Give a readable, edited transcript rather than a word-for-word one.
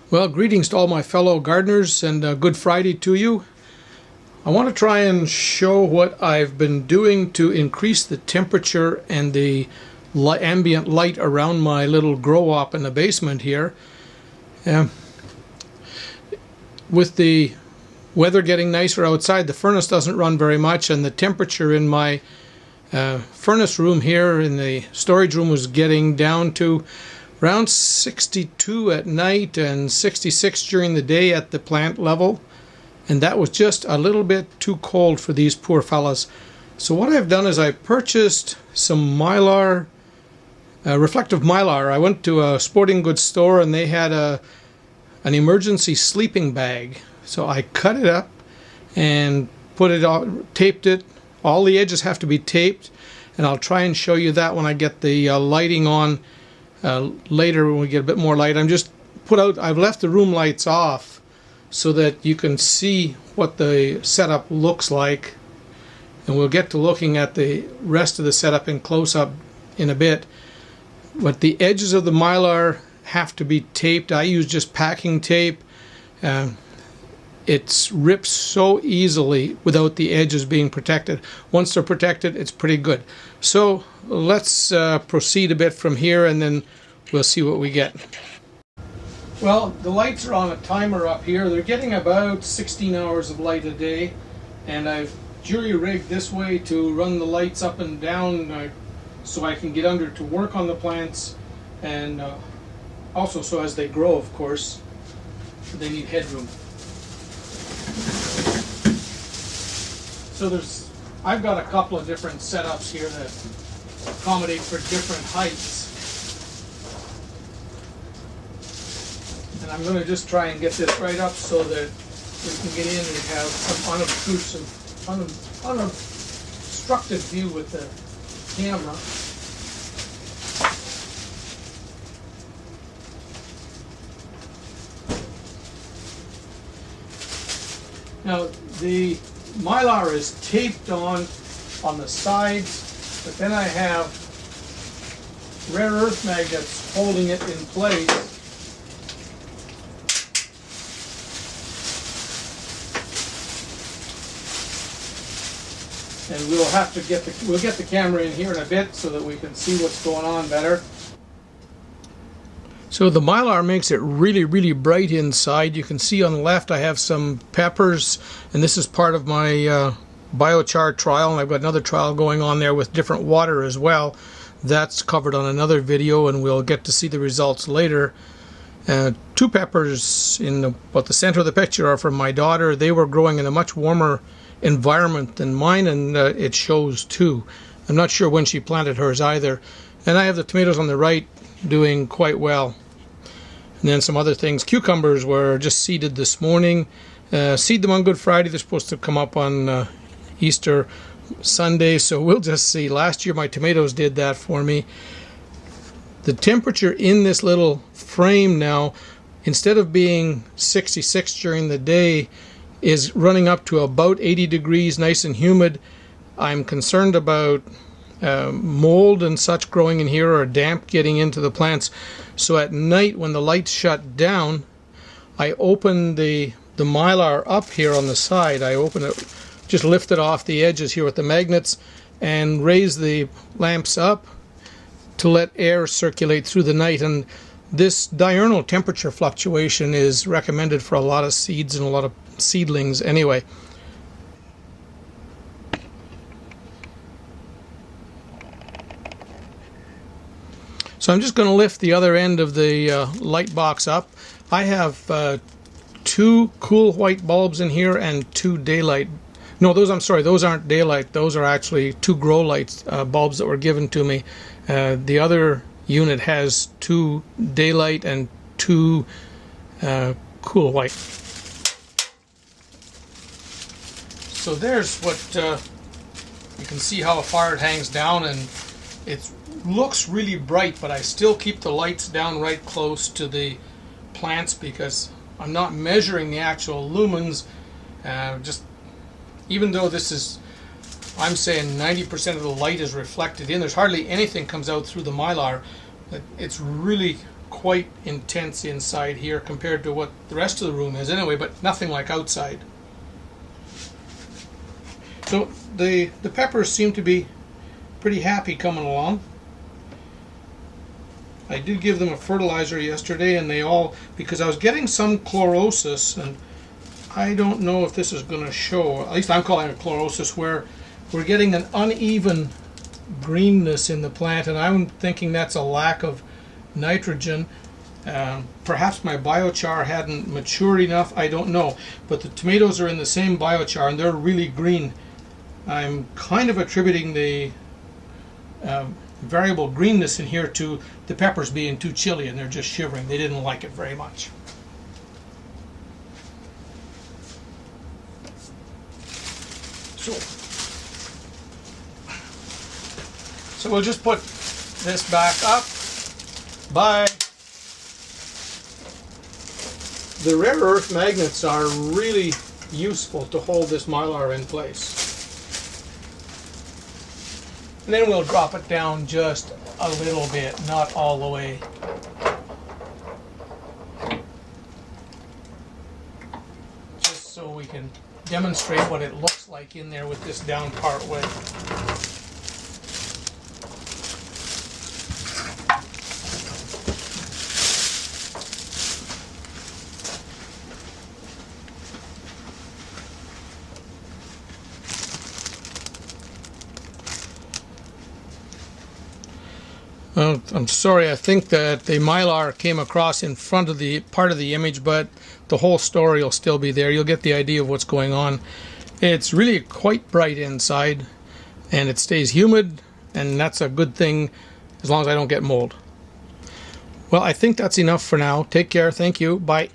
Well, greetings to all my fellow gardeners and good Friday to you. I want to try and show what I've been doing to increase the temperature and the ambient light around my little grow op in the basement here. With the weather getting nicer outside, the furnace doesn't run very much, and the temperature in my furnace room here in the storage room was getting down to around 62 at night and 66 during the day at the plant level, and that was just a little bit too cold for these poor fellas. So what I've done is I purchased some mylar, reflective mylar. I went to a sporting goods store and they had an emergency sleeping bag, so I cut it up and put it on, taped it. All the edges have to be taped, and I'll try and show you that when I get the lighting on later when we get a bit more light. I've left the room lights off so that you can see what the setup looks like, and we'll get to looking at the rest of the setup in close-up in a bit. But the edges of the mylar have to be taped. I use just packing tape. It rips so easily without the edges being protected. Once they're protected, it's pretty good. So let's proceed a bit from here, and then we'll see what we get. Well, the lights are on a timer up here. They're getting about 16 hours of light a day, and I've jury-rigged this way to run the lights up and down so I can get under to work on the plants, and also so as they grow, of course, they need headroom. So I've got a couple of different setups here that accommodate for different heights. And I'm going to just try and get this right up so that we can get in and have some unobstructed view with the camera. Now, the mylar is taped on the sides, but then I have rare earth magnets holding it in place. And we'll have to we'll get the camera in here in a bit so that we can see what's going on better. So the mylar makes it really, really bright inside. You can see on the left I have some peppers, and this is part of my biochar trial, and I've got another trial going on there with different water as well. That's covered on another video, and we'll get to see the results later. Two peppers in the center of the picture are from my daughter. They were growing in a much warmer environment than mine, and it shows too. I'm not sure when she planted hers either. And I have the tomatoes on the right doing quite well. And then some other things. Cucumbers were just seeded this morning. Seed them on Good Friday. They're supposed to come up on Easter Sunday, so we'll just see. Last year my tomatoes did that for me. The temperature in this little frame now, instead of being 66 during the day, is running up to about 80 degrees, nice and humid. I'm concerned about mold and such growing in here, or damp getting into the plants. So at night when the lights shut down, I open the mylar up here on the side. I open it, just lift it off the edges here with the magnets and raise the lamps up to let air circulate through the night. And this diurnal temperature fluctuation is recommended for a lot of seeds and a lot of seedlings anyway. So I'm just going to lift the other end of the light box up. I have two cool white bulbs in here and two daylight. No, those aren't daylight. Those are actually two grow light bulbs that were given to me. The other unit has two daylight and two cool white. So there's what you can see how far it hangs down, and it looks really bright, but I still keep the lights down right close to the plants because I'm not measuring the actual lumens. Just even though this is, I'm saying 90% of the light is reflected in, there's hardly anything comes out through the mylar. It's really quite intense inside here compared to what the rest of the room is anyway, but nothing like outside. So the peppers seem to be pretty happy coming along. I did give them a fertilizer yesterday, and they all, because I was getting some chlorosis, and I don't know if this is going to show, at least I'm calling it chlorosis, where we're getting an uneven greenness in the plant, and I'm thinking that's a lack of nitrogen. Perhaps my biochar hadn't matured enough, I don't know, but the tomatoes are in the same biochar and they're really green. I'm kind of attributing the variable greenness in here to the peppers being too chilly and they're just shivering. They didn't like it very much. So we'll just put this back up. Bye. The rare earth magnets are really useful to hold this mylar in place. And then we'll drop it down just a little bit, not all the way. Just so we can demonstrate what it looks like in there with this down part way. I'm sorry, I think that the mylar came across in front of the part of the image, but the whole story will still be there. You'll get the idea of what's going on. It's really quite bright inside, and it stays humid, and that's a good thing as long as I don't get mold. Well, I think that's enough for now. Take care. Thank you. Bye.